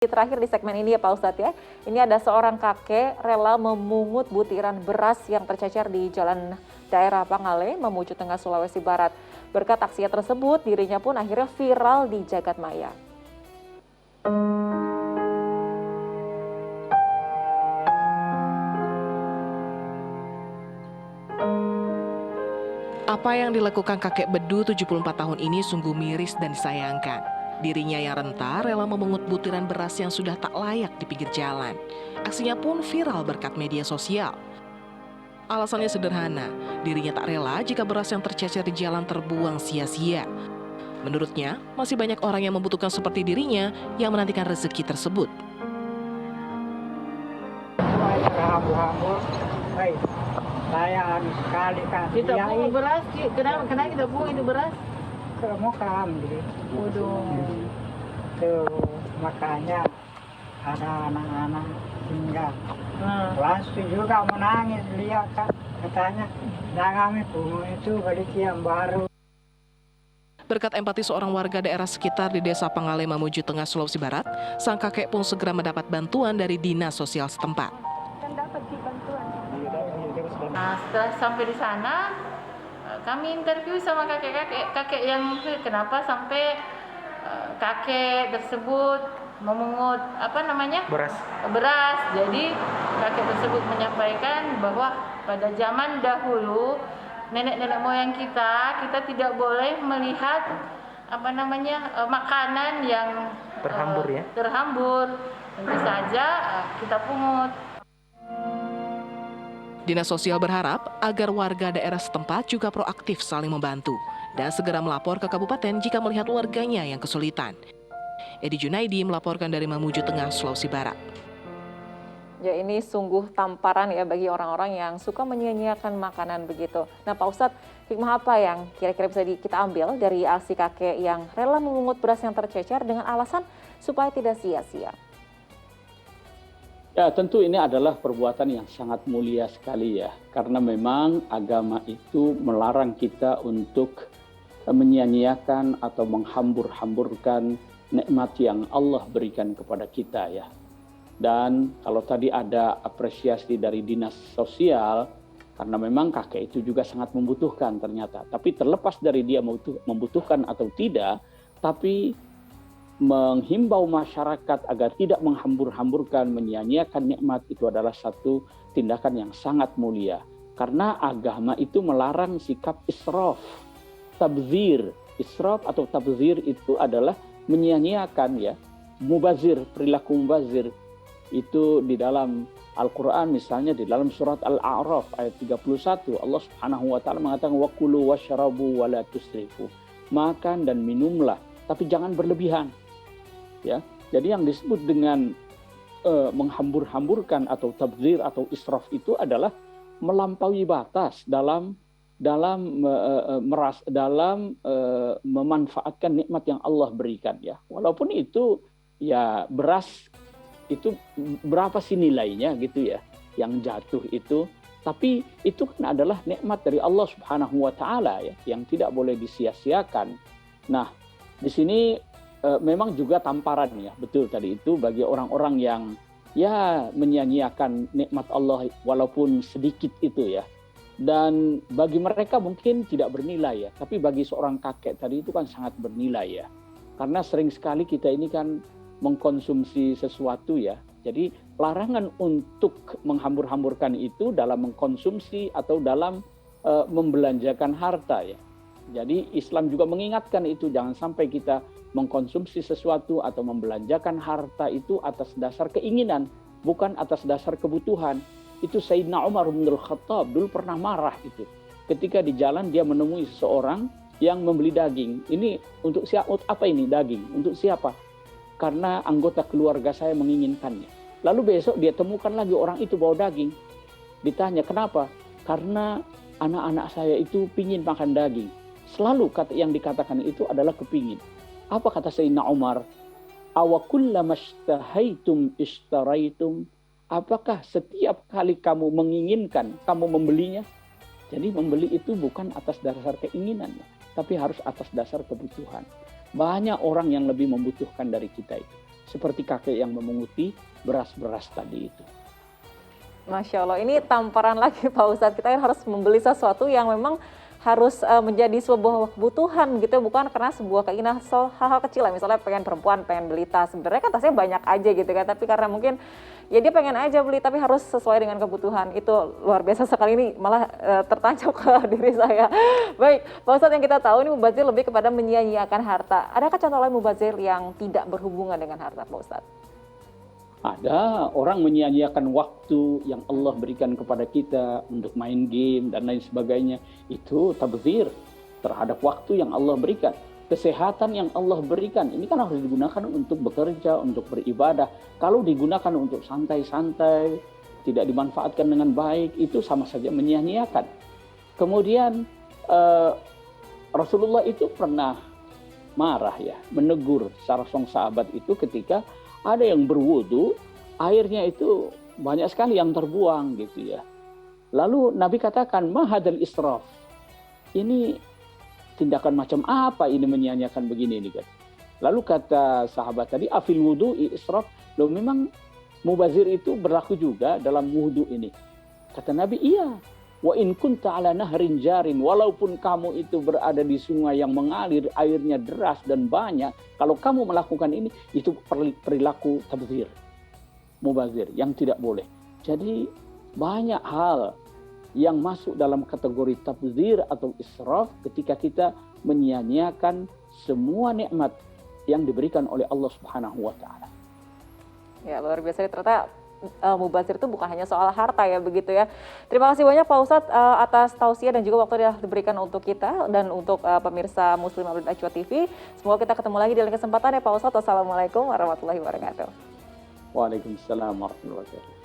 Terakhir di segmen ini ya Pak Ustadz ya, ini ada seorang kakek rela memungut butiran beras yang tercecer di jalan daerah Pangale, Mamuju Tengah, Sulawesi Barat. Berkat aksinya tersebut, dirinya pun akhirnya viral di jagat maya. Apa yang dilakukan kakek Bedu 74 tahun ini sungguh miris dan disayangkan. Dirinya yang renta rela memungut butiran beras yang sudah tak layak di pinggir jalan. Aksinya pun viral berkat media sosial. Alasannya sederhana, dirinya tak rela jika beras yang tercecer di jalan terbuang sia-sia. Menurutnya, masih banyak orang yang membutuhkan seperti dirinya yang menantikan rezeki tersebut. Saya harus sekali kasih. Kita pungut beras, kenapa kita pungut itu beras? Mau ambil. Waduh. Tuh, makanya ada anak-anak tinggal. Langsung juga menangis lihat kan, katanya, dan kami pungut itu balik yang baru. Berkat empati seorang warga daerah sekitar di Desa Pangale, Mamuju Tengah, Sulawesi Barat, sang kakek pun segera mendapat bantuan dari dinas sosial setempat. Nah, setelah sampai di sana, kami interview sama kakek yang kenapa sampai kakek tersebut memungut beras. Jadi kakek tersebut menyampaikan bahwa pada zaman dahulu nenek-nenek moyang kita tidak boleh melihat makanan yang terhambur. Tentu saja kita pungut. Dinas Sosial berharap agar warga daerah setempat juga proaktif saling membantu dan segera melapor ke kabupaten jika melihat warganya yang kesulitan. Edi Junaidi melaporkan dari Mamuju Tengah, Sulawesi Barat. Ya, ini sungguh tamparan ya bagi orang-orang yang suka menyia-nyiakan makanan begitu. Nah Pak Ustadz, hikmah apa yang kira-kira bisa kita ambil dari aksi kakek yang rela memungut beras yang tercecer dengan alasan supaya tidak sia-sia? Ya, tentu ini adalah perbuatan yang sangat mulia sekali ya. Karena memang agama itu melarang kita untuk menyia-nyiakan atau menghambur-hamburkan nikmat yang Allah berikan kepada kita ya. Dan kalau tadi ada apresiasi dari dinas sosial, karena memang kakek itu juga sangat membutuhkan ternyata. Tapi terlepas dari dia membutuhkan atau tidak, tapi menghimbau masyarakat agar tidak menghambur-hamburkan, menyia-nyiakan nikmat itu adalah satu tindakan yang sangat mulia. Karena agama itu melarang sikap israf, tabzir. Israf atau tabzir itu adalah menyia-nyiakan ya, mubazir, perilaku mubazir. Itu di dalam Al-Quran misalnya di dalam surat Al-A'raf ayat 31 Allah Subhanahu wa taala mengatakan waqulu washrabu wa la tusrifu. Makan dan minumlah tapi jangan berlebihan. Ya, jadi yang disebut dengan menghambur-hamburkan atau tabzir atau israf itu adalah melampaui batas dalam memanfaatkan nikmat yang Allah berikan ya. Walaupun itu ya beras itu berapa sih nilainya gitu ya yang jatuh itu, tapi itu kan adalah nikmat dari Allah Subhanahu wa taala ya yang tidak boleh disia-siakan. Nah, di sini memang juga tamparan ya, betul tadi itu bagi orang-orang yang ya menyia-nyiakan nikmat Allah walaupun sedikit itu ya. Dan bagi mereka mungkin tidak bernilai ya, tapi bagi seorang kakek tadi itu kan sangat bernilai ya. Karena sering sekali kita ini kan mengkonsumsi sesuatu ya. Jadi larangan untuk menghambur-hamburkan itu dalam mengkonsumsi atau dalam membelanjakan harta ya. Jadi Islam juga mengingatkan itu, jangan sampai kita mengkonsumsi sesuatu atau membelanjakan harta itu atas dasar keinginan, bukan atas dasar kebutuhan. Itu Sayyidina Umar bin Khattab dulu pernah marah itu. Ketika di jalan dia menemui seseorang yang membeli daging. Ini untuk siapa? Apa ini daging? Untuk siapa? Karena anggota keluarga saya menginginkannya. Lalu besok dia temukan lagi orang itu bawa daging. Ditanya kenapa? Karena anak-anak saya itu pingin makan daging. Selalu kata yang dikatakan itu adalah kepingin. Apa kata Sayyidina Umar? Awakullama ishtahaitum ishtaraitum. Apakah setiap kali kamu menginginkan, kamu membelinya? Jadi membeli itu bukan atas dasar keinginan, tapi harus atas dasar kebutuhan. Banyak orang yang lebih membutuhkan dari kita itu. seperti kakek yang memunguti beras-beras tadi itu. Masya Allah, ini tamparan lagi Pak Ustadz. Kita harus membeli sesuatu yang memang harus menjadi sebuah kebutuhan gitu, bukan karena sebuah keinginan hal-hal kecil lah. Misalnya pengen perempuan, pengen beli tas. Sebenarnya kan tasnya banyak aja gitu kan, tapi karena mungkin ya dia pengen aja beli, tapi harus sesuai dengan kebutuhan. Itu luar biasa sekali, ini malah tertancap ke diri saya. Baik, Pak Ustadz, yang kita tahu ini mubazir lebih kepada menyia-nyiakan harta. Adakah contoh lain mubazir yang tidak berhubungan dengan harta, Pak Ustadz? Ada orang menyia-nyiakan waktu yang Allah berikan kepada kita untuk main game dan lain sebagainya. Itu tabdzir terhadap waktu yang Allah berikan. Kesehatan yang Allah berikan, ini kan harus digunakan untuk bekerja, untuk beribadah. Kalau digunakan untuk santai-santai, tidak dimanfaatkan dengan baik, itu sama saja menyia-nyiakan. Kemudian Rasulullah itu pernah marah ya, menegur salah seorang sahabat itu ketika ada yang berwudu, airnya itu banyak sekali yang terbuang gitu ya. Lalu Nabi katakan, mahadal israf. Ini tindakan macam apa ini menyia-nyiakan begini ini kan. Lalu kata sahabat tadi, afil wudu israf. Loh, memang mubazir itu berlaku juga dalam wudu ini. Kata Nabi, iya. Wa in kunta ala nahrin jarin, walaupun kamu itu berada di sungai yang mengalir, airnya deras dan banyak, kalau kamu melakukan ini, itu perilaku tabdzir, mubazir, yang tidak boleh. Jadi banyak hal yang masuk dalam kategori tabdzir atau israf ketika kita menyia-nyiakan semua nikmat yang diberikan oleh Allah Subhanahu wa taala. Ya, luar biasa, ternyata mubazir itu bukan hanya soal harta ya, begitu ya. Terima kasih banyak Pak Ustadz atas tausiah dan juga waktu yang diberikan untuk kita dan untuk pemirsa Muslim Update Ajwa TV. Semoga kita ketemu lagi di lain kesempatan ya Pak Ustadz. Wassalamualaikum warahmatullahi wabarakatuh. Waalaikumsalam warahmatullahi wabarakatuh.